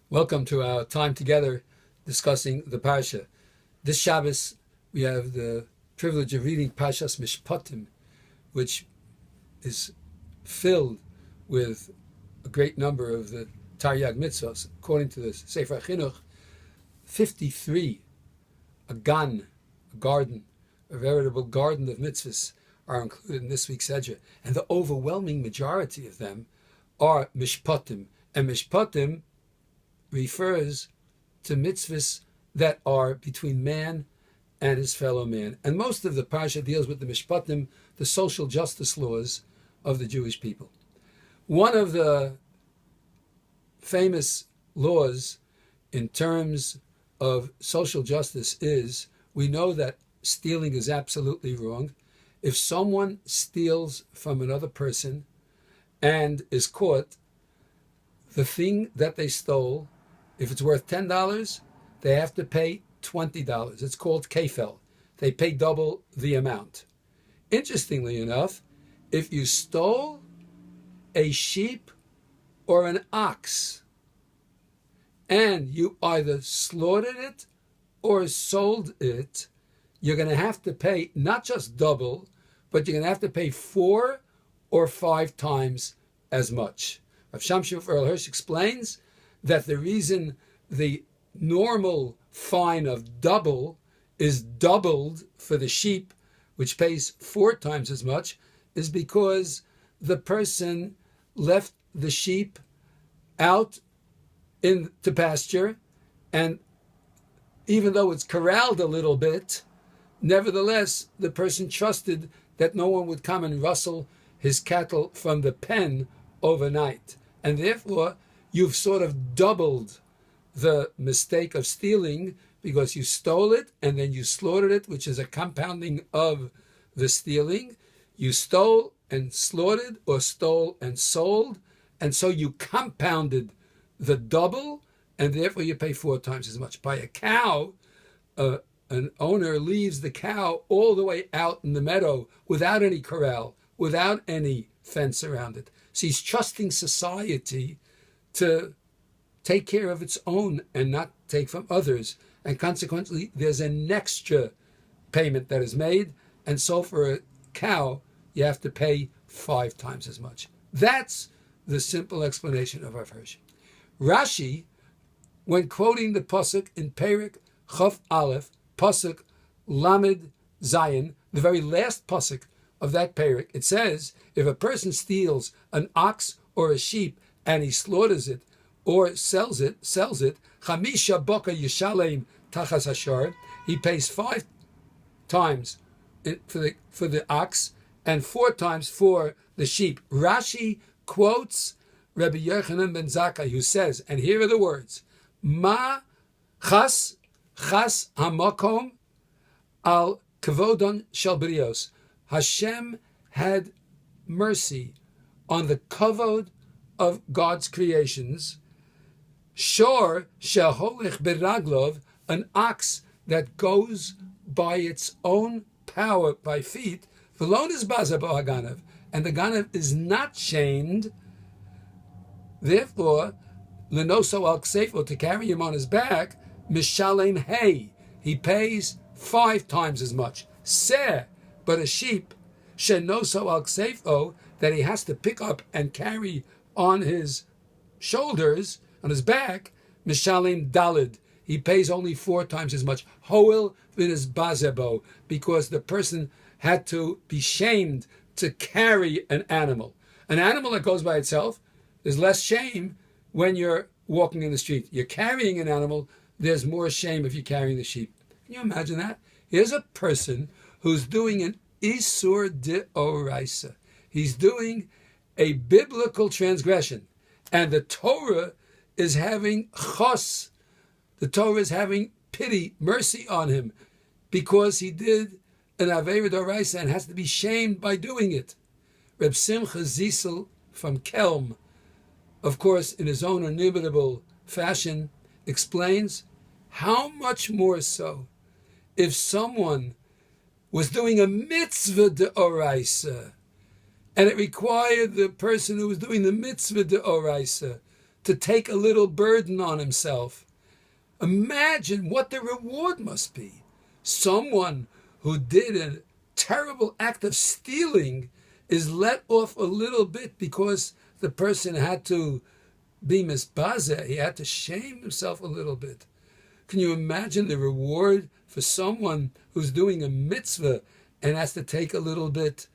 Welcome to our time together discussing the Parsha. This Shabbos, we have the privilege of reading Parshas Mishpatim, which is filled with a great number of the Taryag mitzvahs. According to the Sefer Chinuch, 53, a garden, a veritable garden of mitzvahs are included in this week's Sedra. And the overwhelming majority of them are Mishpatim. And Mishpatim refers to mitzvahs that are between man and his fellow man. And most of the Parsha deals with the Mishpatim, the social justice laws of the Jewish people. One of the famous laws in terms of social justice is, we know that stealing is absolutely wrong. If someone steals from another person and is caught, the thing that they stole, if it's worth $10, they have to pay $20. It's called kefel. They pay double the amount. Interestingly enough, if you stole a sheep or an ox and you either slaughtered it or sold it, you're going to have to pay not just double, but you're going to have to pay 4 or 5 times as much. Rav Shamshon Earl Hirsch explains that the reason the normal fine of double is doubled for the sheep, which pays 4 times as much, is because the person left the sheep out into pasture, and even though it's corralled a little bit, nevertheless, the person trusted that no one would come and rustle his cattle from the pen overnight. And therefore, you've sort of doubled the mistake of stealing, because you stole it and then you slaughtered it, which is a compounding of the stealing. You stole and slaughtered, or stole and sold, and so you compounded the double, and therefore you pay 4 times as much. By a cow, an owner leaves the cow all the way out in the meadow without any corral, without any fence around it. So he's trusting society to take care of its own and not take from others. And consequently, there's an extra payment that is made. And so for a cow, you have to pay 5 times as much. That's the simple explanation of Rav Hirsch. Rashi, when quoting the pasuk in Perek Chaf Aleph, pasuk Lamed Zayin, the very last pasuk of that Perek, it says, if a person steals an ox or a sheep and he slaughters it or sells it, Chamisha Boka Yishalem Tachas Hashar, he pays 5 times for the ox and 4 times for the sheep. Rashi quotes Rabbi Yochanan ben Zakkai, who says, and here are the words, Ma chas hamakom al kvodon shel brios. Hashem had mercy on the kavod of God's creations. Shor sheholich beraglov, an ox that goes by its own power, by feet, v'lo nizbaza bo haganav, and the ganav is not shamed. Therefore, lenoso al ksefo, to carry him on his back, mishalem hay, he pays 5 times as much. Seh, but a sheep, shenoso al ksefo, that he has to pick up and carry on his shoulders, on his back, mishalem dalid, he pays only 4 times as much. Hoel v'nis bazebo, because the person had to be shamed to carry an animal. An animal that goes by itself, there's less shame when you're walking in the street. You're carrying an animal, there's more shame if you're carrying the sheep. Can you imagine that? Here's a person who's doing an Isur D'Oraisa. He's doing a biblical transgression. And the Torah is having chos. The Torah is having pity, mercy on him, because he did an Aveira D'Oraisa and has to be shamed by doing it. Reb Simcha Zisel from Kelm, of course, in his own inimitable fashion, explains how much more so if someone was doing a mitzvah d'oraisa, and it required the person who was doing the mitzvah d'oraisa to take a little burden on himself. Imagine what the reward must be. Someone who did a terrible act of stealing is let off a little bit because the person had to be misbazeh. He had to shame himself a little bit. Can you imagine the reward for someone who's doing a mitzvah and has to take a little bit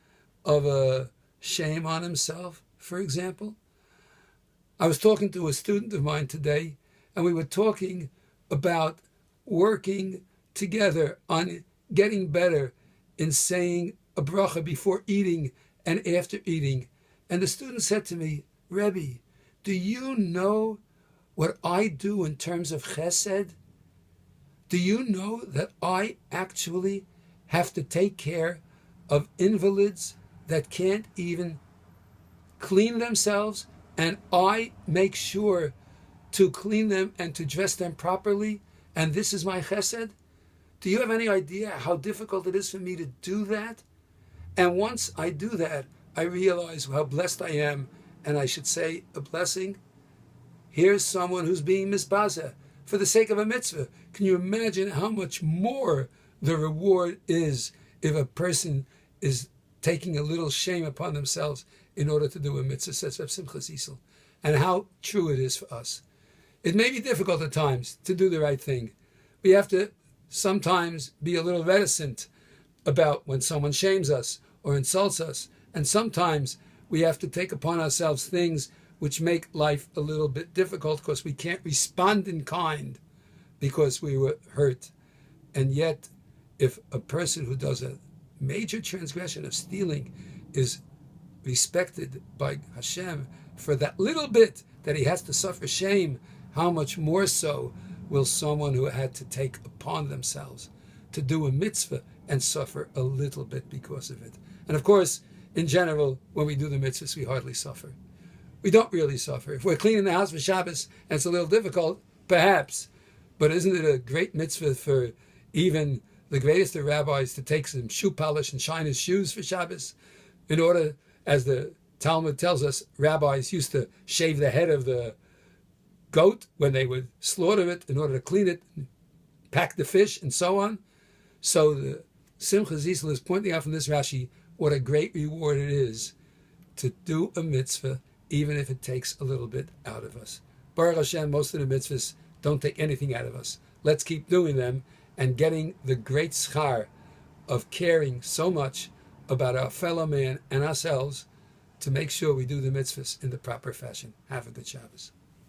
of a shame on himself, for example? I was talking to a student of mine today, and we were talking about working together on getting better in saying a bracha before eating and after eating. And the student said to me, Rebbe, do you know what I do in terms of chesed? Do you know that I actually have to take care of invalids that can't even clean themselves, and I make sure to clean them and to dress them properly, and this is my chesed? Do you have any idea how difficult it is for me to do that? And once I do that, I realize how blessed I am, and I should say a blessing. Here's someone who's being misbazeh for the sake of a mitzvah. Can you imagine how much more the reward is if a person is taking a little shame upon themselves in order to do a mitzvah, says Reb Simcha Zisel, and how true it is for us. It may be difficult at times to do the right thing. We have to sometimes be a little reticent about when someone shames us or insults us, and sometimes we have to take upon ourselves things which make life a little bit difficult because we can't respond in kind because we were hurt. And yet, if a person who does a major transgression of stealing is respected by Hashem for that little bit that he has to suffer shame, how much more so will someone who had to take upon themselves to do a mitzvah and suffer a little bit because of it. And of course, in general, when we do the mitzvahs, we hardly suffer. We don't really suffer. If we're cleaning the house for Shabbos and it's a little difficult, perhaps. But isn't it a great mitzvah for even the greatest of rabbis to take some shoe polish and shine his shoes for Shabbos? In order, as the Talmud tells us, rabbis used to shave the head of the goat when they would slaughter it in order to clean it, pack the fish, and so on. So the Simcha Zisel is pointing out from this Rashi what a great reward it is to do a mitzvah, even if it takes a little bit out of us. Baruch Hashem, most of the mitzvahs don't take anything out of us. Let's keep doing them and getting the great schar of caring so much about our fellow man and ourselves to make sure we do the mitzvahs in the proper fashion. Have a good Shabbos.